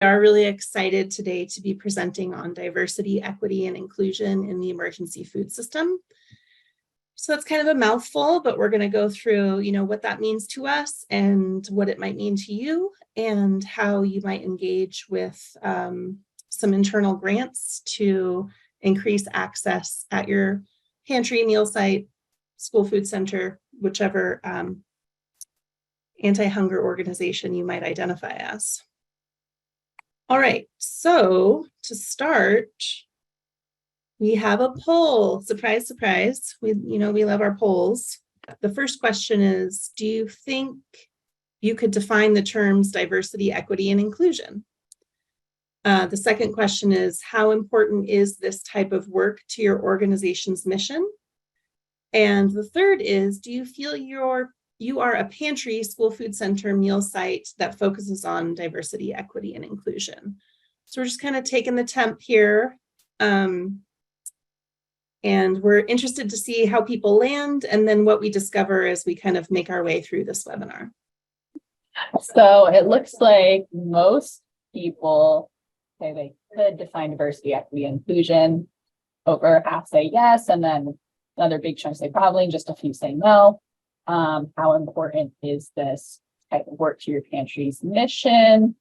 are really excited today to be presenting on diversity, equity, and inclusion in the emergency food system. So that's kind of a mouthful, but we're going to go through, what that means to us and what it might mean to you and how you might engage with some internal grants to increase access at your pantry, meal site, school food center, whichever anti-hunger organization you might identify as. All right, so to start, we have a poll. Surprise, surprise. We love our polls. The first question is, do you think you could define the terms diversity, equity, and inclusion? The second question is, how important is this type of work to your organization's mission? And the third is, do you feel you are a pantry, school food center, meal site that focuses on diversity, equity, and inclusion? So we're just kind of taking the temp here. And we're interested to see how people land and then what we discover as we kind of make our way through this webinar. So it looks like most people say they could define diversity, equity, and inclusion. Over half say yes, and then another big chunk say probably, and just a few say no. How important is this type of work to your pantry's mission?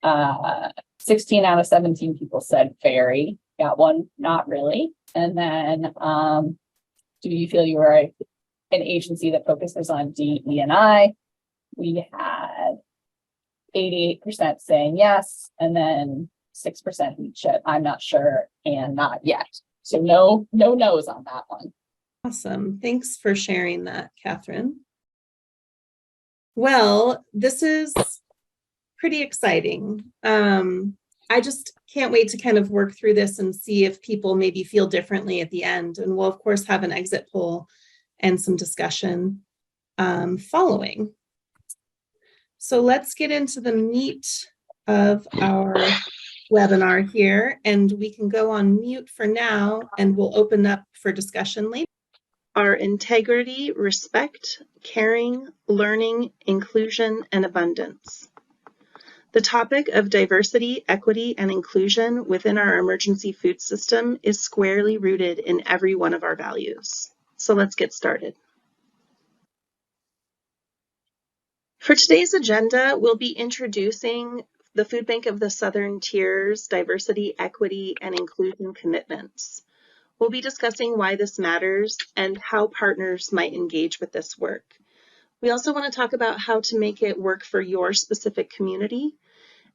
16 out of 17 people said very. Got one, not really. And then, do you feel you are an agency that focuses on DE&I? We had 88% saying yes, and then 6% each said I'm not sure and not yet. So no no's on that one. Awesome. Thanks for sharing that, Catherine. Well, this is pretty exciting. I just can't wait to kind of work through this and see if people maybe feel differently at the end. And we'll, of course, have an exit poll and some discussion following. So let's get into the meat of our webinar here, and we can go on mute for now, and we'll open up for discussion later. Our integrity, respect, caring, learning, inclusion, and abundance. The topic of diversity, equity, and inclusion within our emergency food system is squarely rooted in every one of our values. So let's get started. For today's agenda, we'll be introducing the Food Bank of the Southern Tier's diversity, equity, and inclusion commitments. We'll be discussing why this matters and how partners might engage with this work. We also want to talk about how to make it work for your specific community.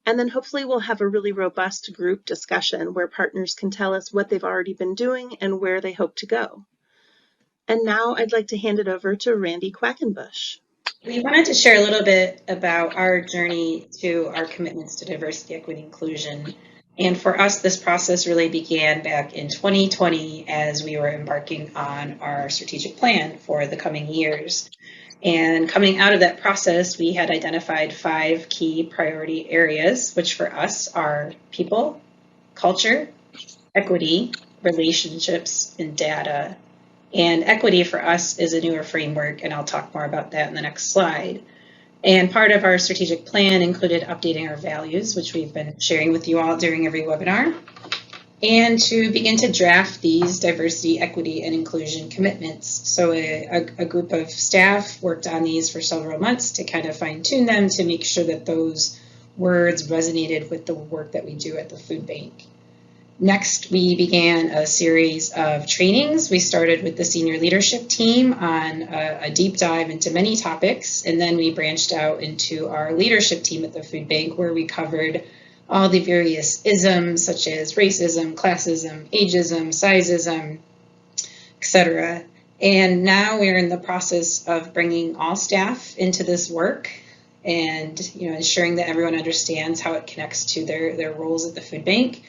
And then hopefully we'll have a really robust group discussion where partners can tell us what they've already been doing and where they hope to go. And now I'd like to hand it over to Randy Quackenbush. We wanted to share a little bit about our journey to our commitments to diversity, equity, inclusion. And for us, this process really began back in 2020 as we were embarking on our strategic plan for the coming years. And coming out of that process, we had identified 5 key priority areas, which for us are people, culture, equity, relationships, and data. And equity for us is a newer framework, and I'll talk more about that in the next slide. And part of our strategic plan included updating our values, which we've been sharing with you all during every webinar, and to begin to draft these diversity, equity, and inclusion commitments. So a group of staff worked on these for several months to kind of fine-tune them to make sure that those words resonated with the work that we do at the food bank. Next, we began a series of trainings. We started with the senior leadership team on a deep dive into many topics, and then we branched out into our leadership team at the food bank, where we covered all the various isms such as racism, classism, ageism, sizeism, etc. And now we're in the process of bringing all staff into this work and ensuring that everyone understands how it connects to their roles at the food bank,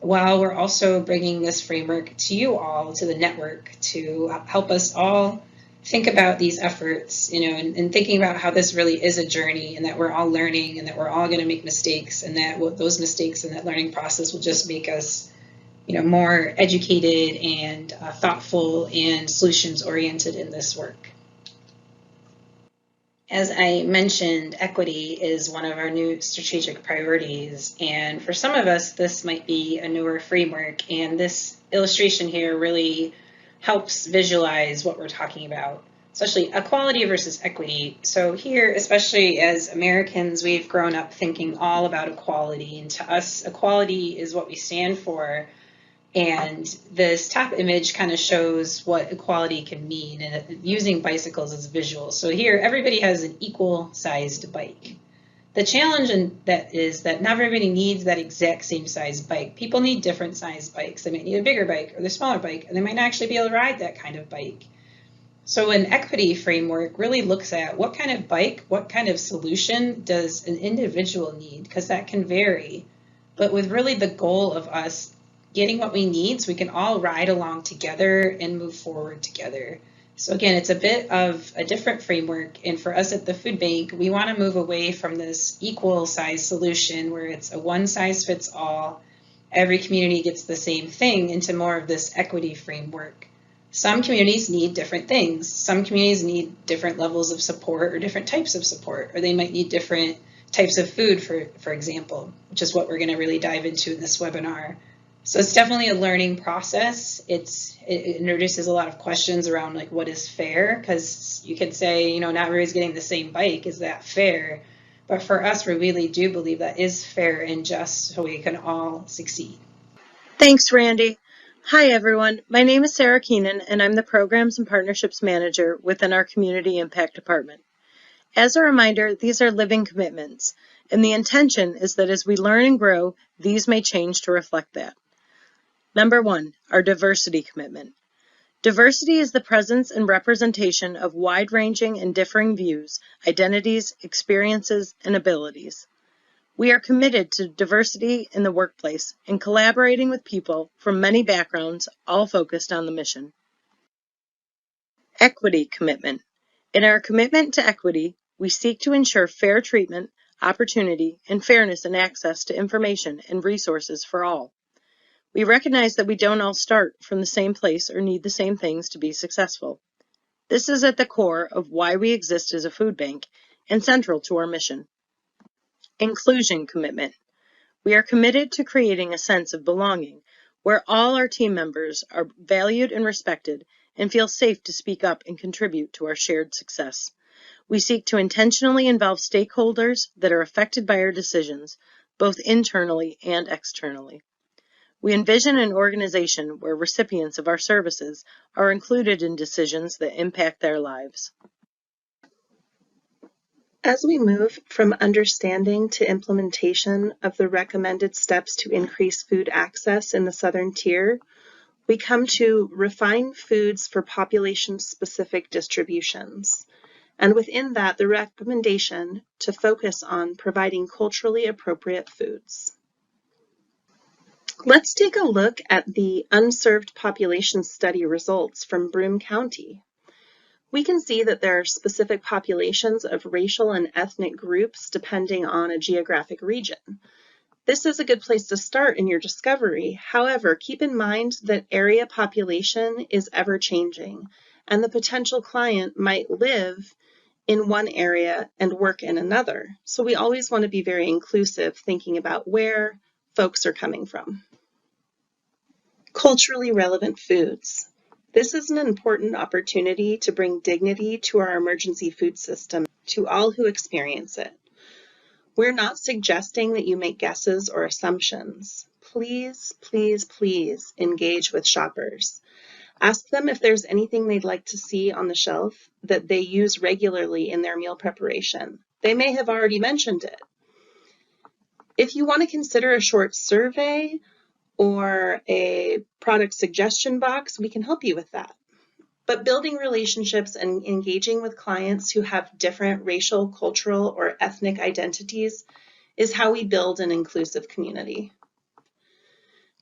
while we're also bringing this framework to you all, to the network, to help us all think about these efforts, and thinking about how this really is a journey, and that we're all learning, and that we're all going to make mistakes, and that those mistakes and that learning process will just make us, more educated and thoughtful and solutions oriented in this work. As I mentioned, equity is one of our new strategic priorities. And for some of us, this might be a newer framework. And this illustration here really helps visualize what we're talking about, especially equality versus equity. So here, especially as Americans, we've grown up thinking all about equality. And to us, equality is what we stand for. And this top image kind of shows what equality can mean, and using bicycles as visual. So here, everybody has an equal sized bike. The challenge in that is that not everybody needs that exact same size bike. People need different sized bikes. They might need a bigger bike or the smaller bike, and they might not actually be able to ride that kind of bike. So an equity framework really looks at what kind of bike, what kind of solution does an individual need, because that can vary. But with really the goal of us getting what we need so we can all ride along together and move forward together. So again, it's a bit of a different framework. And for us at the food bank, we want to move away from this equal size solution where it's a one size fits all, every community gets the same thing, into more of this equity framework. Some communities need different things. Some communities need different levels of support or different types of support, or they might need different types of food, for example, which is what we're going to really dive into in this webinar. So it's definitely a learning process. It introduces a lot of questions around like what is fair, because you could say, not everybody's getting the same bike. Is that fair? But for us, we really do believe that is fair and just so we can all succeed. Thanks, Randy. Hi, everyone. My name is Sarah Keenan, and I'm the Programs and Partnerships Manager within our Community Impact Department. As a reminder, these are living commitments, and the intention is that as we learn and grow, these may change to reflect that. Number 1, our diversity commitment. Diversity is the presence and representation of wide-ranging and differing views, identities, experiences, and abilities. We are committed to diversity in the workplace and collaborating with people from many backgrounds, all focused on the mission. Equity commitment. In our commitment to equity, we seek to ensure fair treatment, opportunity, and fairness in access to information and resources for all. We recognize that we don't all start from the same place or need the same things to be successful. This is at the core of why we exist as a food bank and central to our mission. Inclusion commitment. We are committed to creating a sense of belonging where all our team members are valued and respected and feel safe to speak up and contribute to our shared success. We seek to intentionally involve stakeholders that are affected by our decisions, both internally and externally. We envision an organization where recipients of our services are included in decisions that impact their lives. As we move from understanding to implementation of the recommended steps to increase food access in the Southern Tier, we come to refine foods for population-specific distributions. And within that, the recommendation to focus on providing culturally appropriate foods. Let's take a look at the unserved population study results from Broome County. We can see that there are specific populations of racial and ethnic groups depending on a geographic region. This is a good place to start in your discovery. However, keep in mind that area population is ever changing, and the potential client might live in one area and work in another. So we always want to be very inclusive, thinking about where folks are coming from. Culturally relevant foods. This is an important opportunity to bring dignity to our emergency food system to all who experience it. We're not suggesting that you make guesses or assumptions. Please, please, please engage with shoppers. Ask them if there's anything they'd like to see on the shelf that they use regularly in their meal preparation. They may have already mentioned it. If you want to consider a short survey or a product suggestion box, we can help you with that. But building relationships and engaging with clients who have different racial, cultural, or ethnic identities is how we build an inclusive community.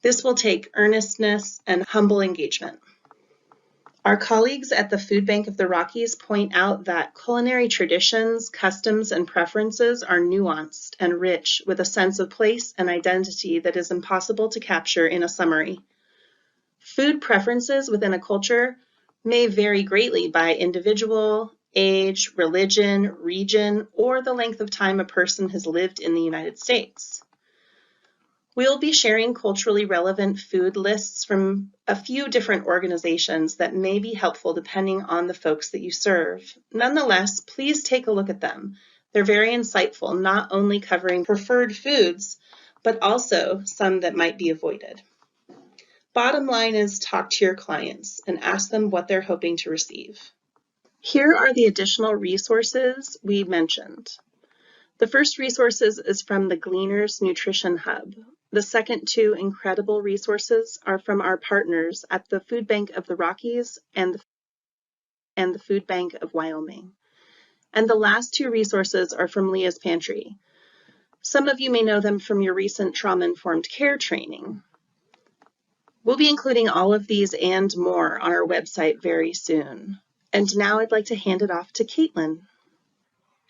This will take earnestness and humble engagement. Our colleagues at the Food Bank of the Rockies point out that culinary traditions, customs, and preferences are nuanced and rich with a sense of place and identity that is impossible to capture in a summary. Food preferences within a culture may vary greatly by individual age, religion, region, or the length of time a person has lived in the United States. We'll be sharing culturally relevant food lists from a few different organizations that may be helpful depending on the folks that you serve. Nonetheless, please take a look at them. They're very insightful, not only covering preferred foods, but also some that might be avoided. Bottom line is talk to your clients and ask them what they're hoping to receive. Here are the additional resources we mentioned. The first resources is from the Gleaners Nutrition Hub. The second two incredible resources are from our partners at the Food Bank of the Rockies and the Food Bank of Wyoming. And the last two resources are from Leah's Pantry. Some of you may know them from your recent trauma-informed care training. We'll be including all of these and more on our website very soon. And now I'd like to hand it off to Caitlin.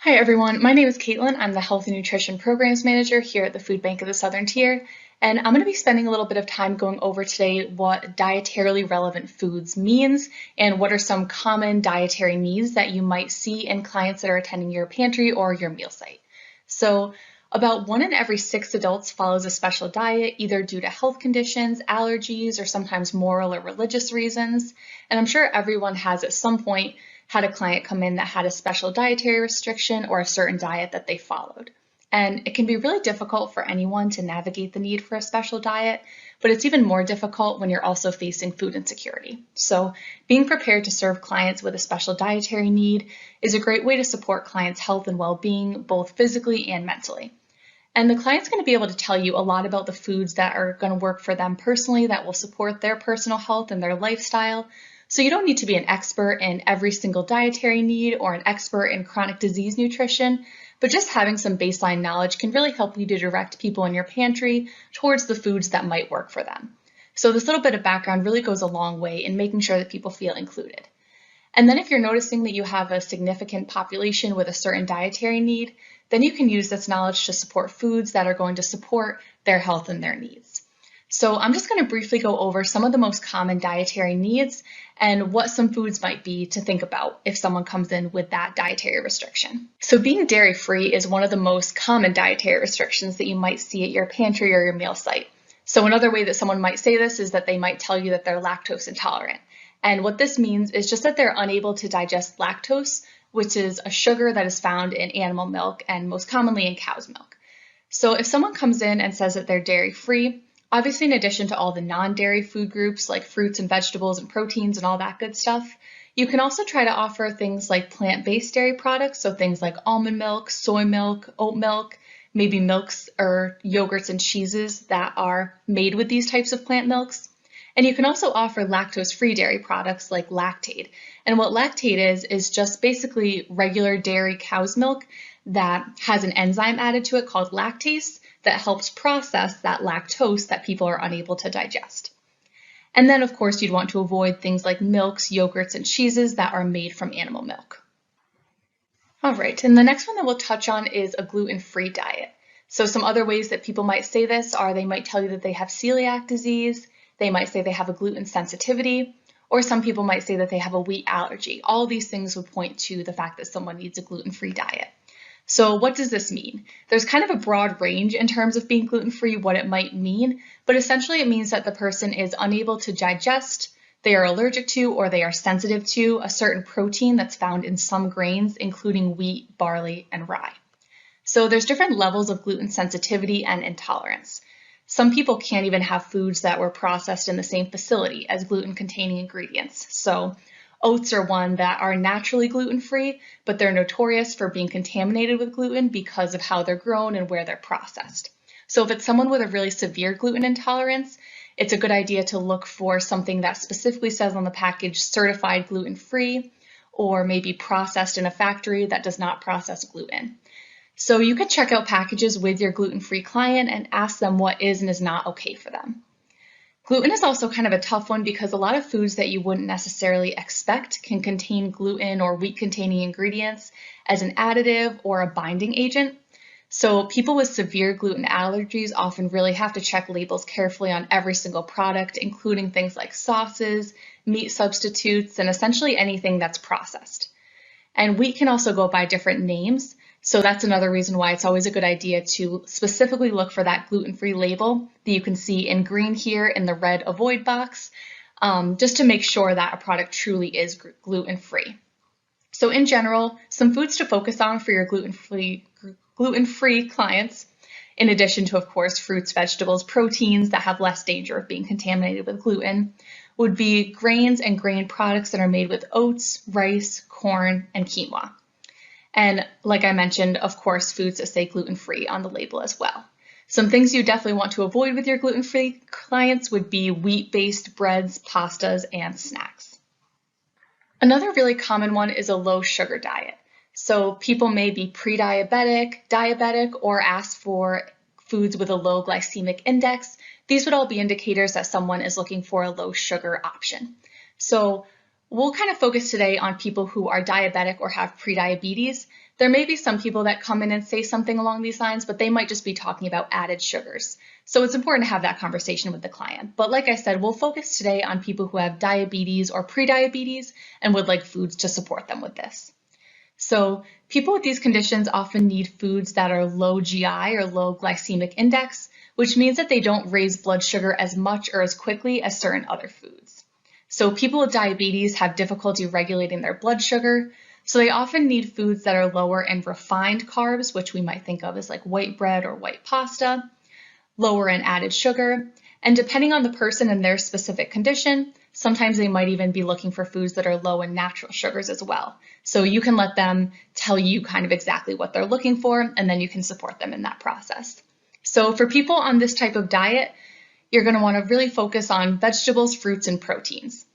Hi everyone, my name is Caitlin. I'm the Health and Nutrition Programs Manager here at the Food Bank of the Southern Tier, and I'm going to be spending a little bit of time going over today what dietarily relevant foods means and what are some common dietary needs that you might see in clients that are attending your pantry or your meal site. So about 1 in every 6 adults follows a special diet, either due to health conditions, allergies, or sometimes moral or religious reasons. And I'm sure everyone has at some point had a client come in that had a special dietary restriction or a certain diet that they followed. And it can be really difficult for anyone to navigate the need for a special diet, but it's even more difficult when you're also facing food insecurity. So being prepared to serve clients with a special dietary need is a great way to support clients' health and well-being, both physically and mentally. And the client's going to be able to tell you a lot about the foods that are going to work for them personally, that will support their personal health and their lifestyle. So you don't need to be an expert in every single dietary need or an expert in chronic disease nutrition, but just having some baseline knowledge can really help you to direct people in your pantry towards the foods that might work for them. So this little bit of background really goes a long way in making sure that people feel included. And then if you're noticing that you have a significant population with a certain dietary need, then you can use this knowledge to support foods that are going to support their health and their needs. So I'm just going to briefly go over some of the most common dietary needs and what some foods might be to think about if someone comes in with that dietary restriction. So being dairy-free is one of the most common dietary restrictions that you might see at your pantry or your meal site. So another way that someone might say this is that they might tell you that they're lactose intolerant. And what this means is just that they're unable to digest lactose, which is a sugar that is found in animal milk and most commonly in cow's milk. So if someone comes in and says that they're dairy-free, obviously, in addition to all the non-dairy food groups like fruits and vegetables and proteins and all that good stuff, you can also try to offer things like plant-based dairy products, so things like almond milk, soy milk, oat milk, maybe milks or yogurts and cheeses that are made with these types of plant milks. And you can also offer lactose-free dairy products like Lactaid. And what Lactaid is just basically regular dairy cow's milk that has an enzyme added to it called lactase that helps process that lactose that people are unable to digest. And then, of course, you'd want to avoid things like milks, yogurts, and cheeses that are made from animal milk. All right, and the next one that we'll touch on is a gluten-free diet. So some other ways that people might say this are they might tell you that they have celiac disease, they might say they have a gluten sensitivity, or some people might say that they have a wheat allergy. All of these things would point to the fact that someone needs a gluten-free diet. So what does this mean? There's kind of a broad range in terms of being gluten-free, what it might mean, but essentially it means that the person is unable to digest, they are allergic to, or they are sensitive to a certain protein that's found in some grains, including wheat, barley, and rye. So there's different levels of gluten sensitivity and intolerance. Some people can't even have foods that were processed in the same facility as gluten-containing ingredients. So oats are one that are naturally gluten-free, but they're notorious for being contaminated with gluten because of how they're grown and where they're processed. So if it's someone with a really severe gluten intolerance, it's a good idea to look for something that specifically says on the package certified gluten-free, or maybe processed in a factory that does not process gluten. So you can check out packages with your gluten-free client and ask them what is and is not okay for them. Gluten is also kind of a tough one because a lot of foods that you wouldn't necessarily expect can contain gluten or wheat-containing ingredients as an additive or a binding agent. So people with severe gluten allergies often really have to check labels carefully on every single product, including things like sauces, meat substitutes, and essentially anything that's processed. And wheat can also go by different names. So that's another reason why it's always a good idea to specifically look for that gluten-free label that you can see in green here in the red avoid box, just to make sure that a product truly is gluten-free. So in general, some foods to focus on for your gluten-free clients, in addition to, of course, fruits, vegetables, proteins that have less danger of being contaminated with gluten, would be grains and grain products that are made with oats, rice, corn, and quinoa. And like I mentioned, of course, foods that say gluten-free on the label as well. Some things you definitely want to avoid with your gluten-free clients would be wheat-based breads, pastas, and snacks. Another really common one is a low sugar diet. So people may be pre-diabetic, diabetic, or ask for foods with a low glycemic index. These would all be indicators that someone is looking for a low sugar option. So we'll kind of focus today on people who are diabetic or have prediabetes. There may be some people that come in and say something along these lines, but they might just be talking about added sugars. So it's important to have that conversation with the client. But like I said, we'll focus today on people who have diabetes or prediabetes and would like foods to support them with this. So people with these conditions often need foods that are low GI or low glycemic index, which means that they don't raise blood sugar as much or as quickly as certain other foods. So people with diabetes have difficulty regulating their blood sugar, so they often need foods that are lower in refined carbs, which we might think of as like white bread or white pasta, lower in added sugar, and depending on the person and their specific condition, sometimes they might even be looking for foods that are low in natural sugars as well. So you can let them tell you kind of exactly what they're looking for, and then you can support them in that process. So for people on this type of diet, you're going to want to really focus on vegetables, fruits, and proteins.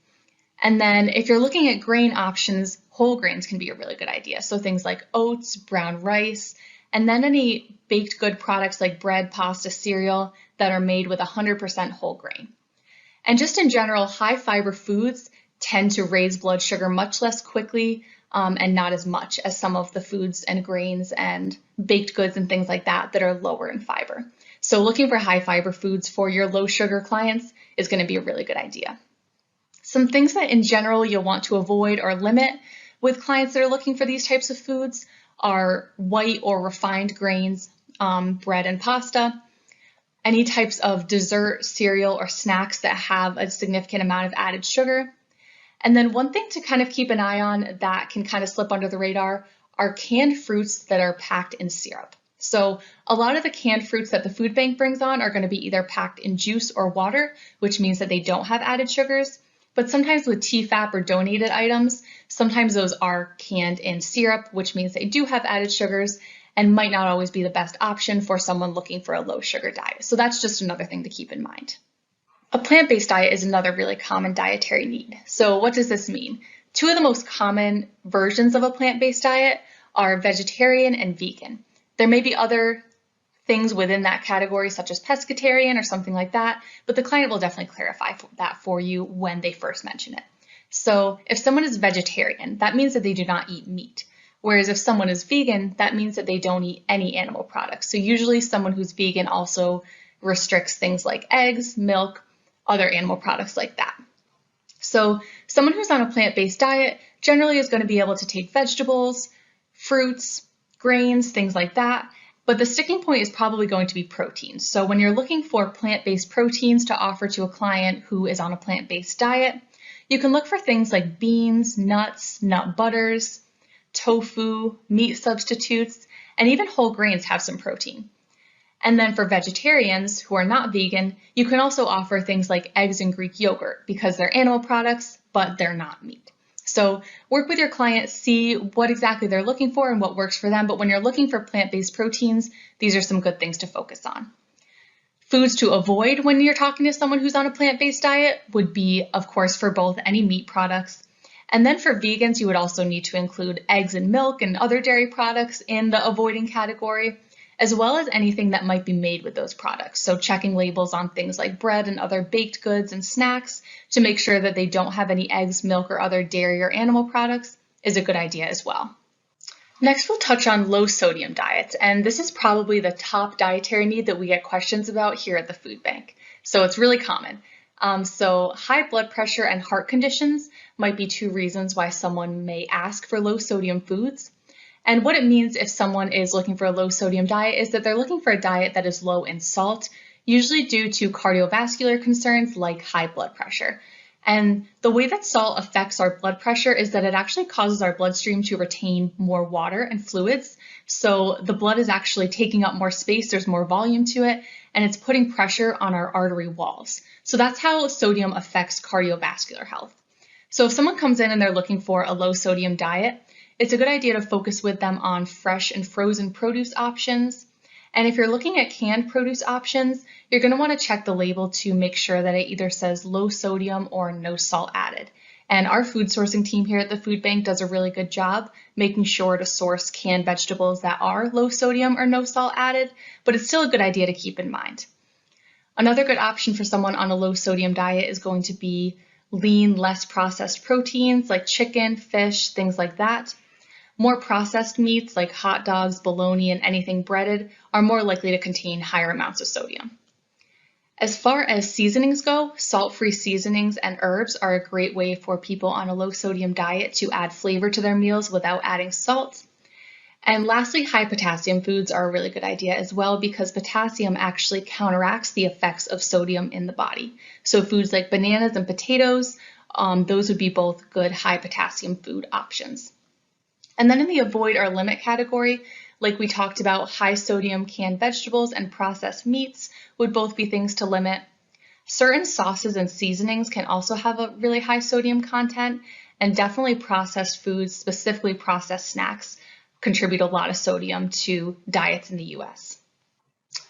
And then if you're looking at grain options, whole grains can be a really good idea. So things like oats, brown rice, and then any baked good products like bread, pasta, cereal that are made with 100% whole grain. And just in general, high fiber foods tend to raise blood sugar much less quickly and not as much as some of the foods and grains and baked goods and things like that that are lower in fiber. So looking for high fiber foods for your low sugar clients is going to be a really good idea. Some things that in general you'll want to avoid or limit with clients that are looking for these types of foods are white or refined grains, bread and pasta, any types of dessert, cereal, or snacks that have a significant amount of added sugar. And then one thing to kind of keep an eye on that can kind of slip under the radar are canned fruits that are packed in syrup. So a lot of the canned fruits that the food bank brings on are going to be either packed in juice or water, which means that they don't have added sugars. But sometimes with TFAP or donated items, sometimes those are canned in syrup, which means they do have added sugars and might not always be the best option for someone looking for a low sugar diet. So that's just another thing to keep in mind. A plant-based diet is another really common dietary need. So what does this mean? Two of the most common versions of a plant-based diet are vegetarian and vegan. There may be other things within that category, such as pescatarian or something like that, but the client will definitely clarify that for you when they first mention it. So if someone is vegetarian, that means that they do not eat meat. Whereas if someone is vegan, that means that they don't eat any animal products. So usually someone who's vegan also restricts things like eggs, milk, other animal products like that. So someone who's on a plant-based diet generally is going to be able to take vegetables, fruits, grains, things like that. But the sticking point is probably going to be proteins. So when you're looking for plant-based proteins to offer to a client who is on a plant-based diet, you can look for things like beans, nuts, nut butters, tofu, meat substitutes, and even whole grains have some protein. And then for vegetarians who are not vegan, you can also offer things like eggs and Greek yogurt because they're animal products, but they're not meat. So work with your client, see what exactly they're looking for and what works for them. But when you're looking for plant-based proteins, these are some good things to focus on. Foods to avoid when you're talking to someone who's on a plant-based diet would be, of course, for both any meat products. And then for vegans, you would also need to include eggs and milk and other dairy products in the avoiding category, as well as anything that might be made with those products. So checking labels on things like bread and other baked goods and snacks to make sure that they don't have any eggs, milk, or other dairy or animal products is a good idea as well. Next, we'll touch on low sodium diets, and this is probably the top dietary need that we get questions about here at the food bank. So it's really common. So high blood pressure and heart conditions might be two reasons why someone may ask for low sodium foods. And what it means if someone is looking for a low sodium diet is that they're looking for a diet that is low in salt, usually due to cardiovascular concerns like high blood pressure. And the way that salt affects our blood pressure is that it actually causes our bloodstream to retain more water and fluids. So the blood is actually taking up more space, there's more volume to it, and it's putting pressure on our artery walls. So that's how sodium affects cardiovascular health. So if someone comes in and they're looking for a low sodium diet, it's a good idea to focus with them on fresh and frozen produce options. And if you're looking at canned produce options, you're going to want to check the label to make sure that it either says low sodium or no salt added. And our food sourcing team here at the food bank does a really good job making sure to source canned vegetables that are low sodium or no salt added, but it's still a good idea to keep in mind. Another good option for someone on a low sodium diet is going to be lean, less processed proteins like chicken, fish, things like that. More processed meats like hot dogs, bologna, and anything breaded are more likely to contain higher amounts of sodium. As far as seasonings go, salt-free seasonings and herbs are a great way for people on a low sodium diet to add flavor to their meals without adding salt. And lastly, high potassium foods are a really good idea as well because potassium actually counteracts the effects of sodium in the body. So foods like bananas and potatoes, those would be both good high potassium food options. And then in the avoid or limit category, like we talked about, high sodium canned vegetables and processed meats would both be things to limit. Certain sauces and seasonings can also have a really high sodium content, and definitely processed foods, specifically processed snacks, contribute a lot of sodium to diets in the US.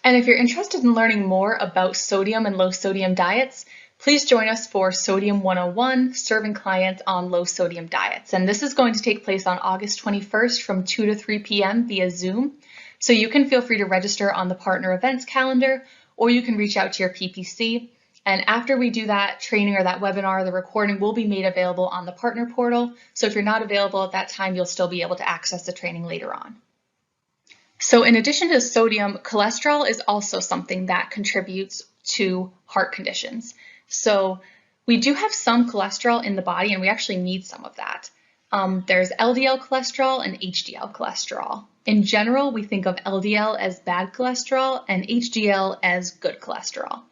And if you're interested in learning more about sodium and low sodium diets, please join us for Sodium 101, serving clients on low sodium diets. And this is going to take place on August 21st from 2 to 3 p.m. via Zoom. So you can feel free to register on the partner events calendar, or you can reach out to your PPC. And after we do that training or that webinar, the recording will be made available on the partner portal. So if you're not available at that time, you'll still be able to access the training later on. So in addition to sodium, cholesterol is also something that contributes to heart conditions. So we do have some cholesterol in the body, and we actually need some of that. There's LDL cholesterol and HDL cholesterol. In general, we think of LDL as bad cholesterol and HDL as good cholesterol.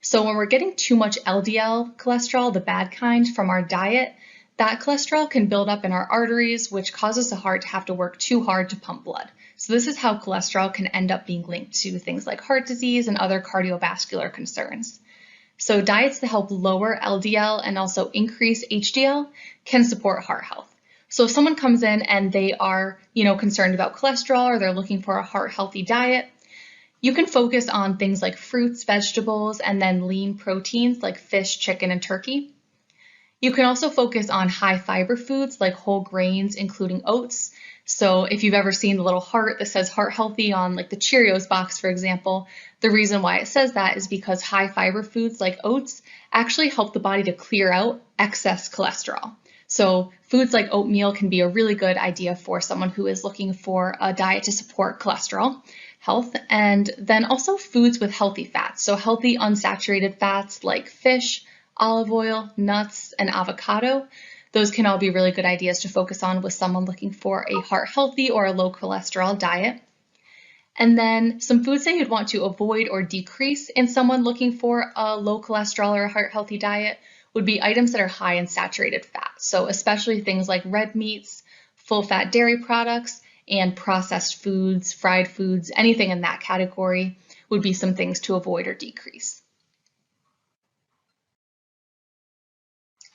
So when we're getting too much LDL cholesterol, the bad kind, from our diet, that cholesterol can build up in our arteries, which causes the heart to have to work too hard to pump blood. So this is how cholesterol can end up being linked to things like heart disease and other cardiovascular concerns. So diets that help lower LDL and also increase HDL can support heart health. So if someone comes in and they are, concerned about cholesterol, or they're looking for a heart healthy diet, you can focus on things like fruits, vegetables, and then lean proteins like fish, chicken, and turkey. You can also focus on high fiber foods like whole grains, including oats. So if you've ever seen the little heart that says heart healthy on like the Cheerios box, for example, the reason why it says that is because high fiber foods like oats actually help the body to clear out excess cholesterol. So foods like oatmeal can be a really good idea for someone who is looking for a diet to support cholesterol health. And then also foods with healthy fats. So healthy unsaturated fats like fish, olive oil, nuts, and avocado. Those can all be really good ideas to focus on with someone looking for a heart healthy or a low cholesterol diet. And then some foods that you'd want to avoid or decrease in someone looking for a low cholesterol or a heart healthy diet would be items that are high in saturated fat. So especially things like red meats, full fat dairy products, and processed foods, fried foods, anything in that category would be some things to avoid or decrease.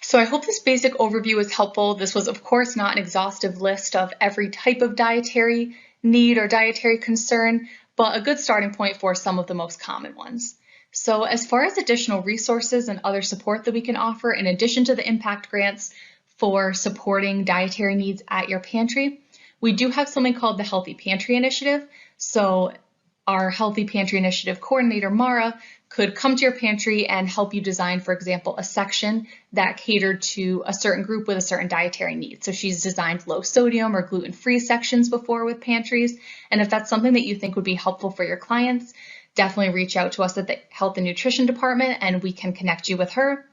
So I hope this basic overview is helpful. This was, of course, not an exhaustive list of every type of dietary need or dietary concern, but a good starting point for some of the most common ones. So as far as additional resources and other support that we can offer, in addition to the impact grants for supporting dietary needs at your pantry, we do have something called the Healthy Pantry Initiative. So our Healthy Pantry Initiative coordinator, Mara, could come to your pantry and help you design, for example, a section that catered to a certain group with a certain dietary need. So she's designed low sodium or gluten-free sections before with pantries. And if that's something that you think would be helpful for your clients, definitely reach out to us at the Health and Nutrition Department and we can connect you with her.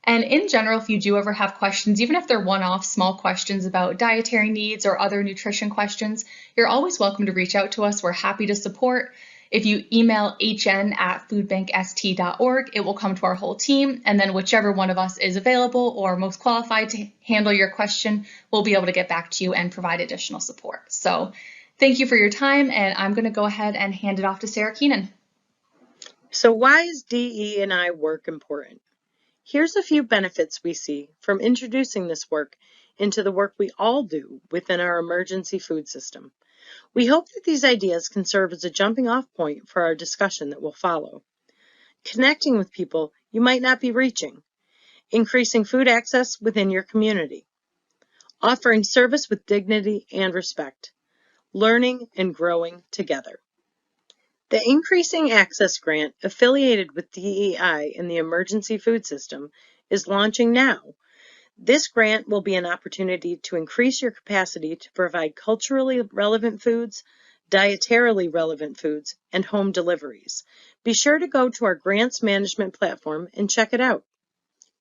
And in general, if you do ever have questions, even if they're one-off small questions about dietary needs or other nutrition questions, you're always welcome to reach out to us. We're happy to support. If you email hn@foodbankst.org, it will come to our whole team, and then whichever one of us is available or most qualified to handle your question, we'll be able to get back to you and provide additional support. So thank you for your time, and I'm going to go ahead and hand it off to Sarah Keenan. So why is DE&I work important? Here's a few benefits we see from introducing this work into the work we all do within our emergency food system. We hope that these ideas can serve as a jumping-off point for our discussion that will follow. Connecting with people you might not be reaching, increasing food access within your community, offering service with dignity and respect, learning and growing together. The Increasing Access Grant affiliated with DEI in the emergency food system is launching now. This grant will be an opportunity to increase your capacity to provide culturally relevant foods, dietarily relevant foods, and home deliveries. Be sure to go to our grants management platform and check it out.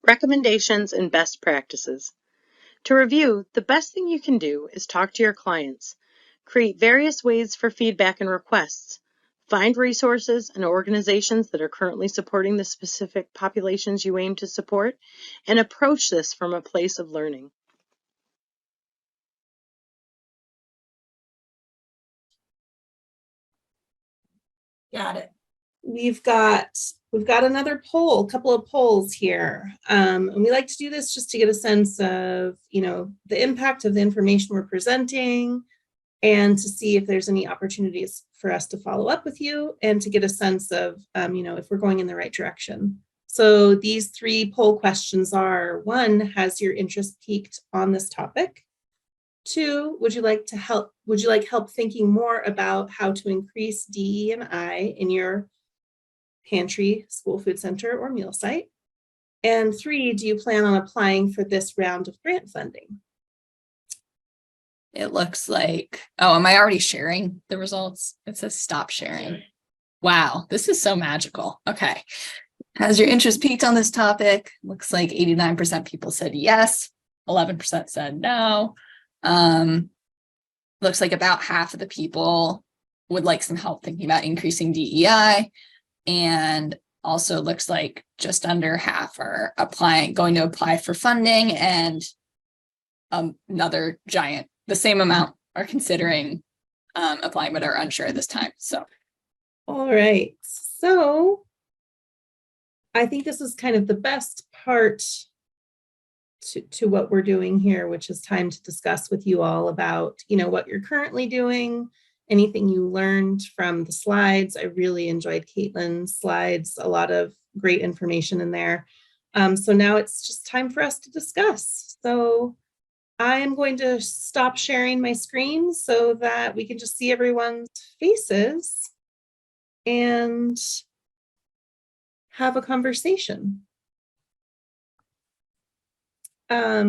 Recommendations and best practices. To review, the best thing you can do is talk to your clients. Create various ways for feedback and requests. Find resources and organizations that are currently supporting the specific populations you aim to support, and approach this from a place of learning. Got it. We've got another poll, a couple of polls here. And we like to do this just to get a sense of, the impact of the information we're presenting, and to see if there's any opportunities for us to follow up with you and to get a sense of, if we're going in the right direction. So these 3 poll questions are: 1, has your interest piqued on this topic? 2, would you like help thinking more about how to increase DE&I in your pantry, school food center, or meal site? And 3, do you plan on applying for this round of grant funding? It looks like, oh, am I already sharing the results? It says stop sharing. Wow, this is so magical. Okay. Has your interest piqued on this topic? Looks like 89% people said yes, 11% said no. Looks like about half of the people would like some help thinking about increasing DEI. And also looks like just under half are going to apply for funding, and the same amount are considering applying but are unsure at this time. So, all right. So I think this is kind of the best part to what we're doing here, which is time to discuss with you all about, what you're currently doing, anything you learned from the slides. I really enjoyed Caitlin's slides, a lot of great information in there. So now it's just time for us to discuss. So I am going to stop sharing my screen so that we can just see everyone's faces and have a conversation. Are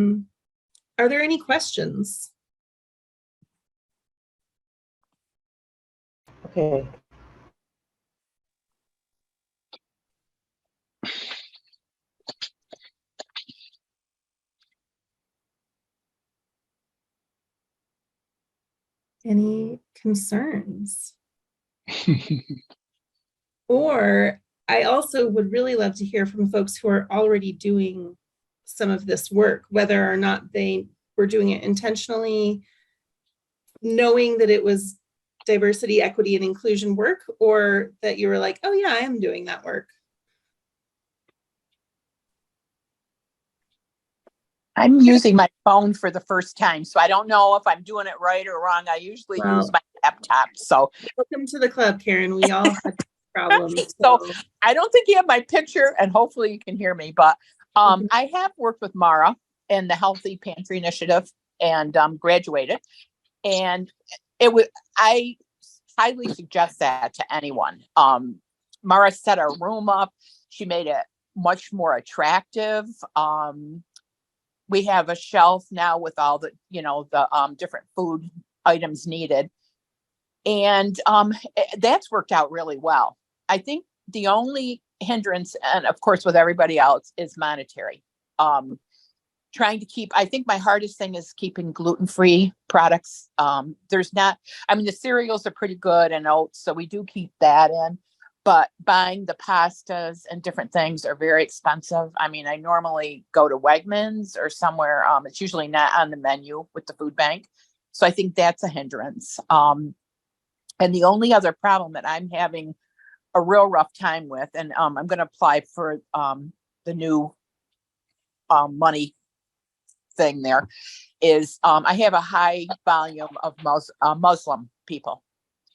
there any questions? Okay. Any concerns? Or I also would really love to hear from folks who are already doing some of this work, whether or not they were doing it intentionally, knowing that it was diversity, equity, and inclusion work, or that you were like, oh yeah, I am doing that work. I'm using my phone for the first time, so I don't know if I'm doing it right or wrong. I usually use my laptop. So welcome to the club, Karen. We all have problems. So I don't think you have my picture, and hopefully you can hear me, but I have worked with Mara in the Healthy Pantry Initiative and graduated. And I highly suggest that to anyone. Mara set our room up. She made it much more attractive. We have a shelf now with all the, the different food items needed. And that's worked out really well. I think the only hindrance, and of course with everybody else, is monetary. Trying to keep, I think my hardest thing is keeping gluten-free products. There's not, I mean, the cereals are pretty good and oats, so we do keep that in, but buying the pastas and different things are very expensive. I mean, I normally go to Wegmans or somewhere. It's usually not on the menu with the food bank. So I think that's a hindrance. And the only other problem that I'm having a real rough time with, and I'm going to apply for the new money thing there, is I have a high volume of Muslim people.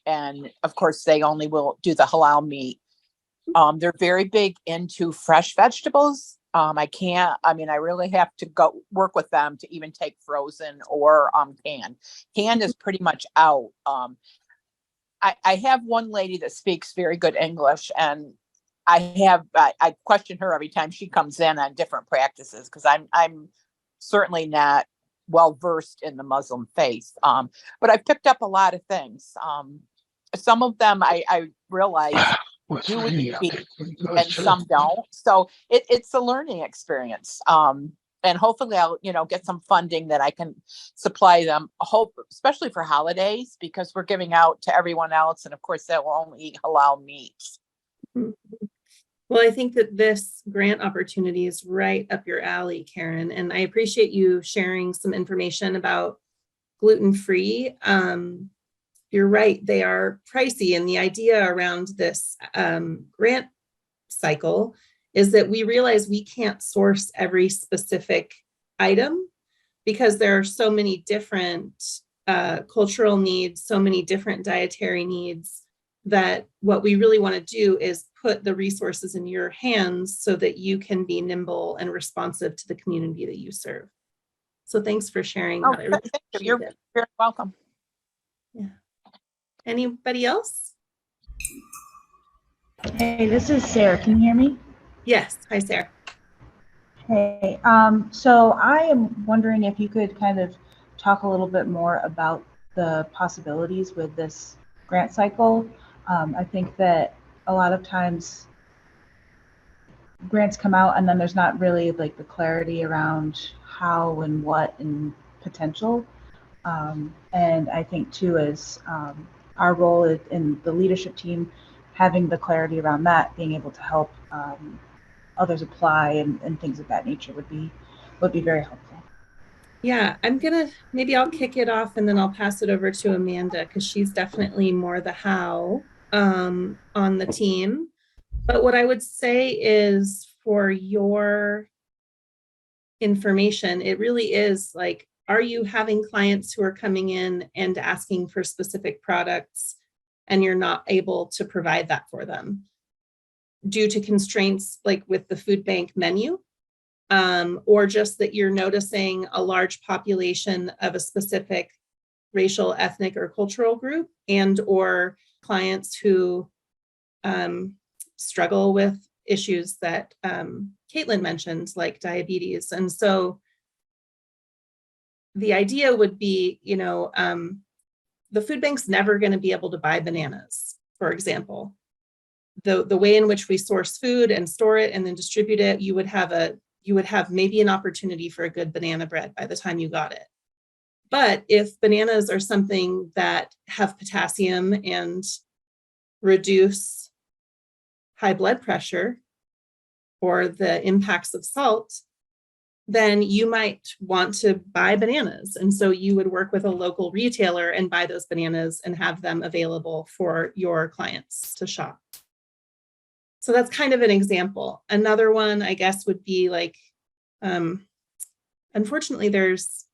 And of course, they only will do the halal meat. They're very big into fresh vegetables. I really have to go work with them to even take frozen or canned. Canned is pretty much out. I have one lady that speaks very good English, and I question her every time she comes in on different practices, because I'm certainly not well versed in the Muslim faith. But I've picked up a lot of things. Some of them I realize do what you eat, and some don't. So it's a learning experience. And hopefully I'll, get some funding that I can supply them, especially for holidays, because we're giving out to everyone else. And of course, they will only eat halal meats. Well, I think that this grant opportunity is right up your alley, Karen, and I appreciate you sharing some information about gluten-free. You're right, they are pricey, and the idea around this grant cycle is that we realize we can't source every specific item because there are so many different cultural needs, so many different dietary needs, that what we really want to do is put the resources in your hands so that you can be nimble and responsive to the community that you serve. So thanks for sharing that. I really appreciate You're it. very welcome. Yeah. Anybody else? Hey, this is Sarah. Can you hear me? Yes. Hi, Sarah. Hey, so I am wondering if you could kind of talk a little bit more about the possibilities with this grant cycle. I think that a lot of times grants come out and then there's not really like the clarity around how and what and potential. And I think too is our role in the leadership team, having the clarity around that, being able to help others apply and things of that nature would be very helpful. Yeah, maybe I'll kick it off and then I'll pass it over to Amanda, because she's definitely more the how on the team. But what I would say is, for your information, it really is like, are you having clients who are coming in and asking for specific products and you're not able to provide that for them due to constraints like with the food bank menu? Or just that you're noticing a large population of a specific racial, ethnic, or cultural group, and or clients who struggle with issues that Caitlin mentioned, like diabetes. And so the idea would be, the food bank's never going to be able to buy bananas, for example. The way in which we source food and store it and then distribute it, you would have maybe an opportunity for a good banana bread by the time you got it. But if bananas are something that have potassium and reduce high blood pressure or the impacts of salt, then you might want to buy bananas. And so you would work with a local retailer and buy those bananas and have them available for your clients to shop. So that's kind of an example. Another one, I guess, would be like, unfortunately, there's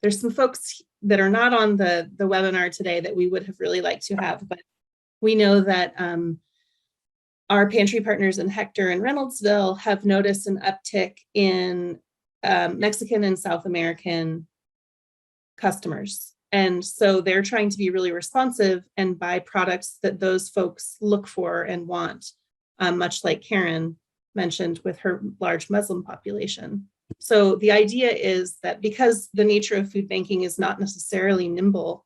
some folks that are not on the webinar today that we would have really liked to have, but we know that our pantry partners in Hector and Reynoldsville have noticed an uptick in Mexican and South American customers. And so they're trying to be really responsive and buy products that those folks look for and want, much like Karen mentioned with her large Muslim population. So the idea is that because the nature of food banking is not necessarily nimble,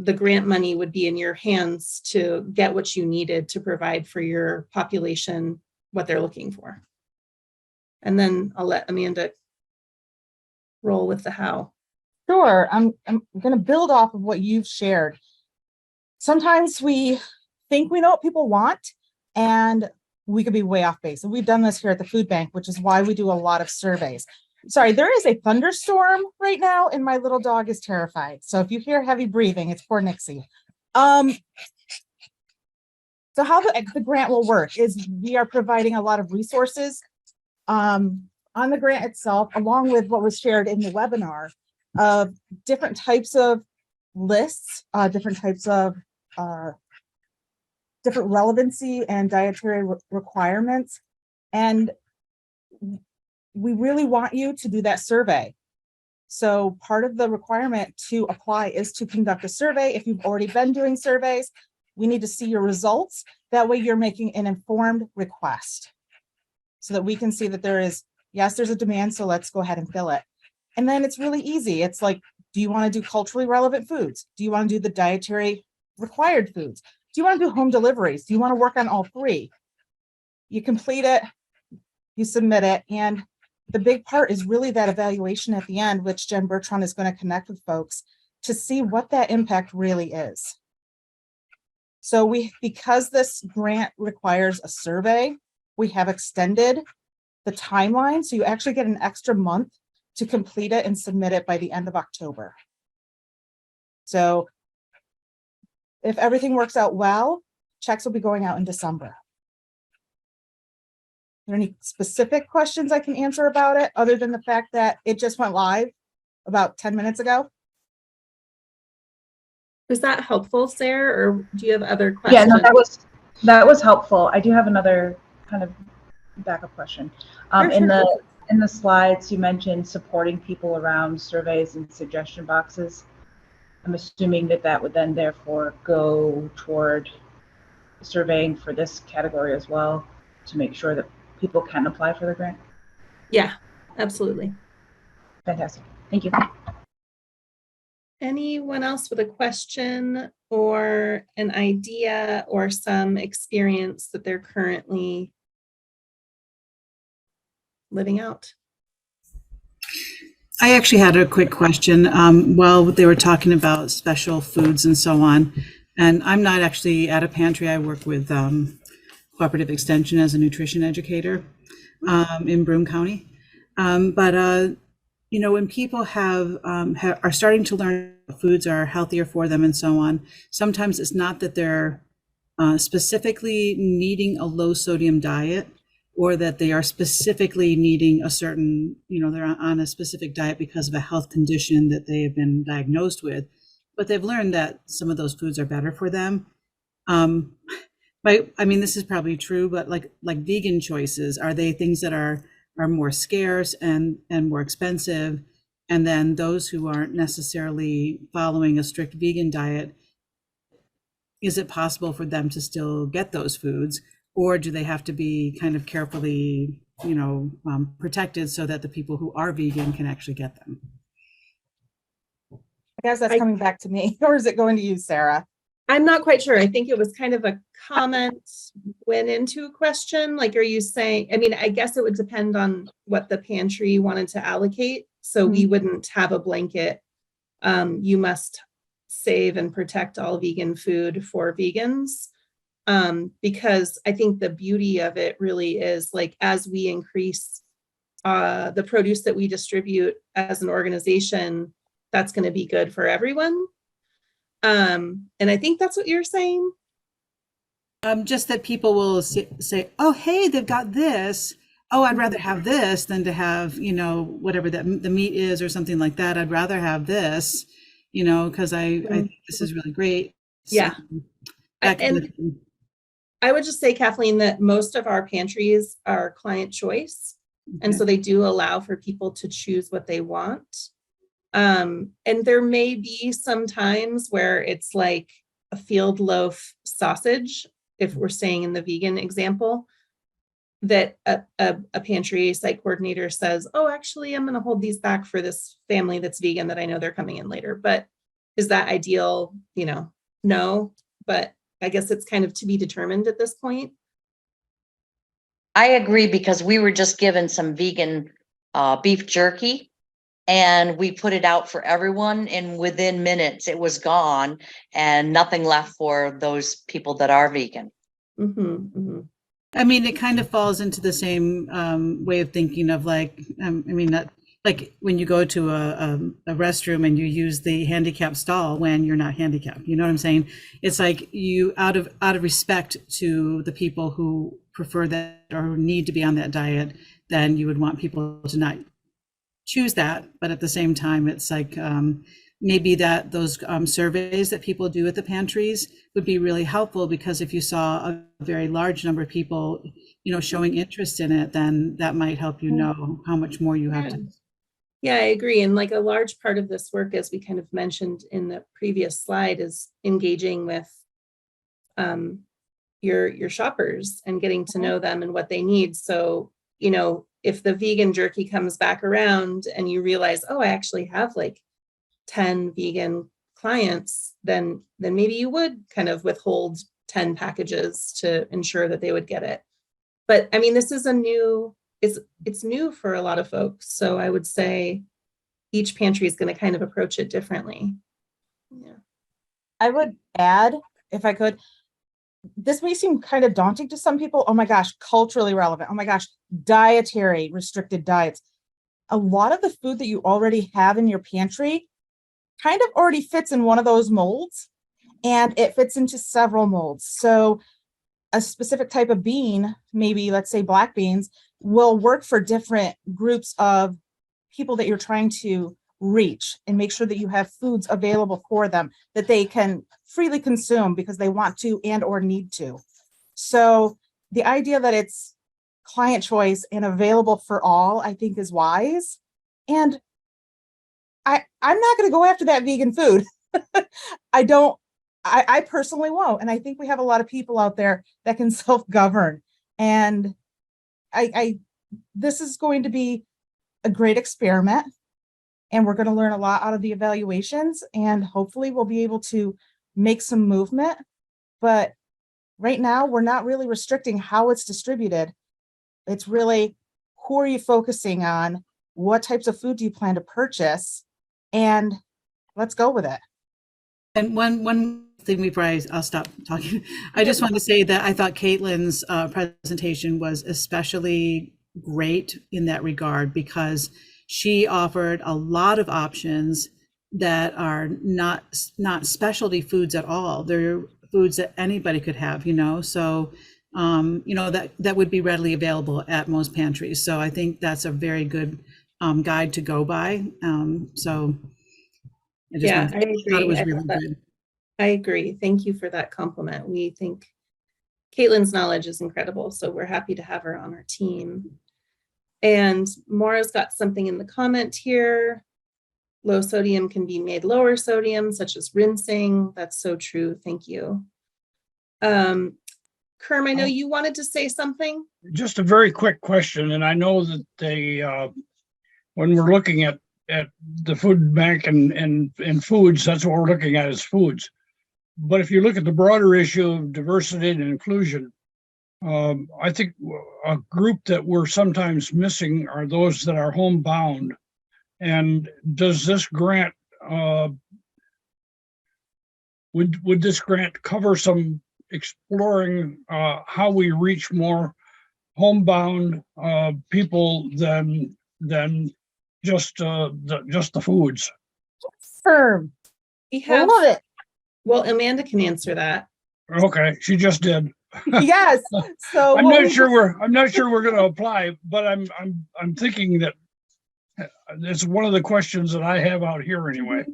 the grant money would be in your hands to get what you needed to provide for your population what they're looking for. And then I'll let Amanda roll with the how. Sure. I'm going to build off of what you've shared. Sometimes we think we know what people want, and we could be way off base. And we've done this here at the food bank, which is why we do a lot of surveys. Sorry, there is a thunderstorm right now, and my little dog is terrified. So if you hear heavy breathing, it's poor Nixie. So how the grant will work is we are providing a lot of resources on the grant itself, along with what was shared in the webinar, of different types of lists, different types of different relevancy and dietary requirements. And we really want you to do that survey. So part of the requirement to apply is to conduct a survey. If you've already been doing surveys, we need to see your results. That way you're making an informed request so that we can see that there is, yes, there's a demand, so let's go ahead and fill it. And then it's really easy. It's like, do you want to do culturally relevant foods? Do you want to do the dietary required foods? Do you want to do home deliveries? Do you want to work on all three? You complete it, you submit it, and the big part is really that evaluation at the end, which Jen Bertrand is going to connect with folks to see what that impact really is. So because this grant requires a survey, we have extended the timeline. So you actually get an extra month to complete it and submit it by the end of October. So if everything works out well, checks will be going out in December. Are there any specific questions I can answer about it other than the fact that it just went live about 10 minutes ago? Was that helpful, Sarah, or do you have other questions? Yeah, no, that was helpful. I do have another kind of backup question. In the slides, you mentioned supporting people around surveys and suggestion boxes. I'm assuming that would then therefore go toward surveying for this category as well to make sure that people can apply for the grant. Yeah, absolutely. Fantastic. Thank you. Anyone else with a question or an idea or some experience that they're currently living out? I actually had a quick question while they were talking about special foods and so on. And I'm not actually at a pantry. I work with Cooperative Extension as a nutrition educator in Broome County. You know, when people are starting to learn foods are healthier for them and so on, sometimes it's not that they're specifically needing a low sodium diet, or that they are specifically needing a certain, you know, they're on a specific diet because of a health condition that they have been diagnosed with, but they've learned that some of those foods are better for them. I mean, this is probably true, but like vegan choices, are they things that are more scarce and more expensive? And then those who aren't necessarily following a strict vegan diet, is it possible for them to still get those foods? Or do they have to be kind of carefully, you know, protected so that the people who are vegan can actually get them? I guess that's coming back to me, or is it going to you, Sarah? I'm not quite sure. I think it was kind of a comment went into a question. Like, are you saying, I mean, I guess it would depend on what the pantry wanted to allocate. So we wouldn't have a blanket, you must save and protect all vegan food for vegans. Because I think the beauty of it really is, like, as we increase the produce that we distribute as an organization, that's going to be good for everyone. And I think that's what you're saying. Just that people will say, oh, hey, they've got this. Oh, I'd rather have this than to have, you know, whatever the meat is or something like that. I'd rather have this, you know, because I think this is really great. So, yeah. I would just say, Kathleen, that most of our pantries are client choice. Okay. And so they do allow for people to choose what they want. And there may be some times where it's like a field loaf sausage, if we're staying in the vegan example, that a pantry site coordinator says, oh, actually, I'm going to hold these back for this family that's vegan that I know they're coming in later. But Is that ideal? No, but I guess it's kind of to be determined at this point. I agree, because we were just given some vegan beef jerky and we put it out for everyone, and within minutes it was gone and nothing left for those people that are vegan. I mean, it kind of falls into the same way of thinking of like, like when you go to a restroom and you use the handicap stall when you're not handicapped. You know what I'm saying? It's like you, out of respect to the people who prefer that or need to be on that diet, then you would want people to not choose that. But at the same time, it's like maybe that those surveys that people do at the pantries would be really helpful, because if you saw a very large number of people, showing interest in it, then that might help you know how much more you have to. Yeah, I agree. And like a large part of this work, as we kind of mentioned in the previous slide, is engaging with your shoppers and getting to know them and what they need. So, if the vegan jerky comes back around and you realize, oh, I actually have like 10 vegan clients, then maybe you would kind of withhold 10 packages to ensure that they would get it. But I mean, this is it's new for a lot of folks. So I would say each pantry is going to kind of approach it differently. Yeah. I would add, if I could, this may seem kind of daunting to some people. Oh my gosh, culturally relevant. Oh my gosh, dietary restricted diets. A lot of the food that you already have in your pantry kind of already fits in one of those molds, and it fits into several molds. So a specific type of bean, maybe let's say black beans, will work for different groups of people that you're trying to reach, and make sure that you have foods available for them that they can freely consume because they want to and or need to. So the idea that it's client choice and available for all, I think, is wise. And I'm not going to go after that vegan food. I personally won't. And I think we have a lot of people out there that can self-govern. And this is going to be a great experiment. And we're going to learn a lot out of the evaluations, and hopefully we'll be able to make some movement. But right now, we're not really restricting how it's distributed. It's really, who are you focusing on? What types of food do you plan to purchase? And let's go with it. And one thing I'll stop talking. I just want to say that I thought Caitlin's presentation was especially great in that regard, because she offered a lot of options that are not specialty foods at all. They're foods that anybody could have, so that would be readily available at most pantries. So I think that's a very good guide to go by. So I thought it was really good. I agree. Thank you for that compliment. We think Caitlin's knowledge is incredible, so we're happy to have her on our team. And Maura's got something in the comment here. Low sodium can be made lower sodium, such as rinsing. That's so true. Thank you. Kerm, I know you wanted to say something. Just a very quick question, and I know that they, when we're looking at the food bank and foods, that's what we're looking at is foods. But if you look at the broader issue of diversity and inclusion, I think a group that we're sometimes missing are those that are homebound. And does this grant, would this grant cover some exploring how we reach more homebound people than just the foods? Firm. We have, love it. Well, Amanda can answer that. Okay, she just did. Yes. So I'm not sure we're going to apply, but I'm thinking that it's one of the questions that I have out here anyway.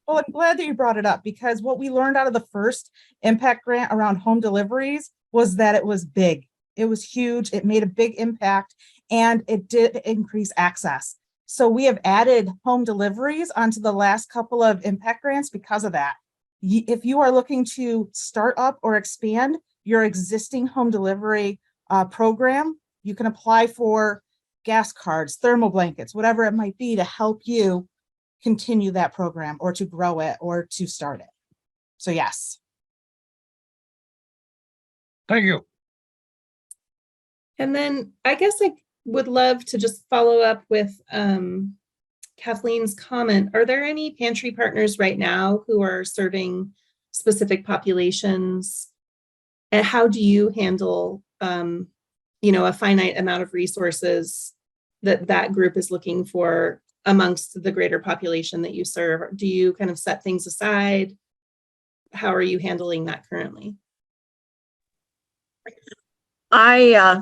Well, I'm glad that you brought it up, because what we learned out of the first impact grant around home deliveries was that it was big. It was huge. It made a big impact, and it did increase access. So we have added home deliveries onto the last couple of impact grants because of that. If you are looking to start up or expand your existing home delivery program, you can apply for gas cards, thermal blankets, whatever it might be, to help you continue that program or to grow it or to start it. So yes. Thank you. And then I guess I would love to just follow up with Kathleen's comment. Are there any pantry partners right now who are serving specific populations? And how do you handle, a finite amount of resources that group is looking for amongst the greater population that you serve? Do you kind of set things aside? How are you handling that currently? I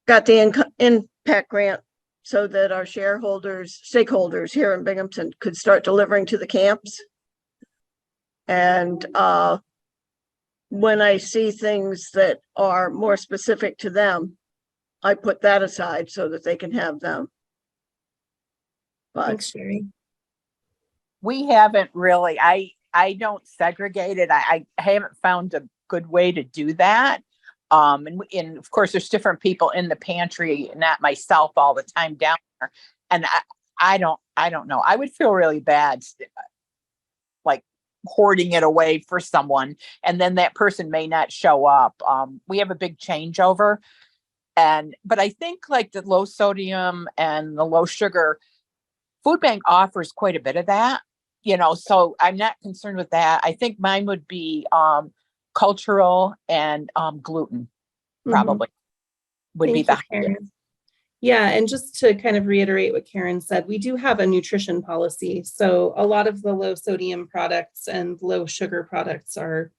got the impact grant so that our stakeholders here in Binghamton could start delivering to the camps. And when I see things that are more specific to them, I put that aside so that they can have them. But Thanks, Sherry. We haven't really, I don't segregate it. I haven't found a good way to do that. And of course there's different people in the pantry, not myself all the time down there. And I don't know. I would feel really bad, like hoarding it away for someone, and then that person may not show up. We have a big changeover. But I think like the low sodium and the low sugar food bank offers quite a bit of that, so I'm not concerned with that. I think mine would be cultural and gluten probably would Thank be you, the Karen. Yeah, and just to kind of reiterate what Karen said, we do have a nutrition policy. So a lot of the low sodium products and low sugar products are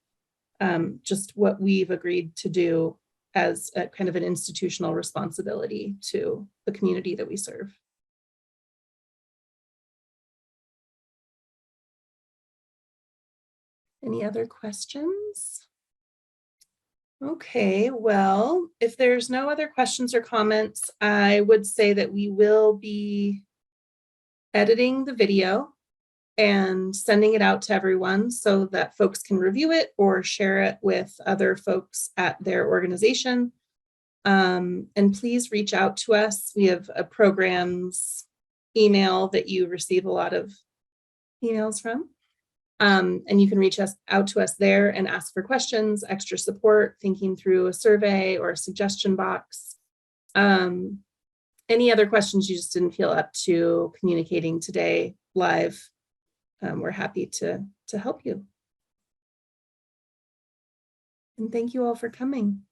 just what we've agreed to do as a kind of an institutional responsibility to the community that we serve. Any other questions? Okay, well, if there's no other questions or comments, I would say that we will be editing the video and sending it out to everyone so that folks can review it or share it with other folks at their organization. And please reach out to us. We have a programs email that you receive a lot of emails from. And you can reach out to us there and ask for questions, extra support, thinking through a survey or a suggestion box. Any other questions you just didn't feel up to communicating today live, we're happy to help you. And thank you all for coming.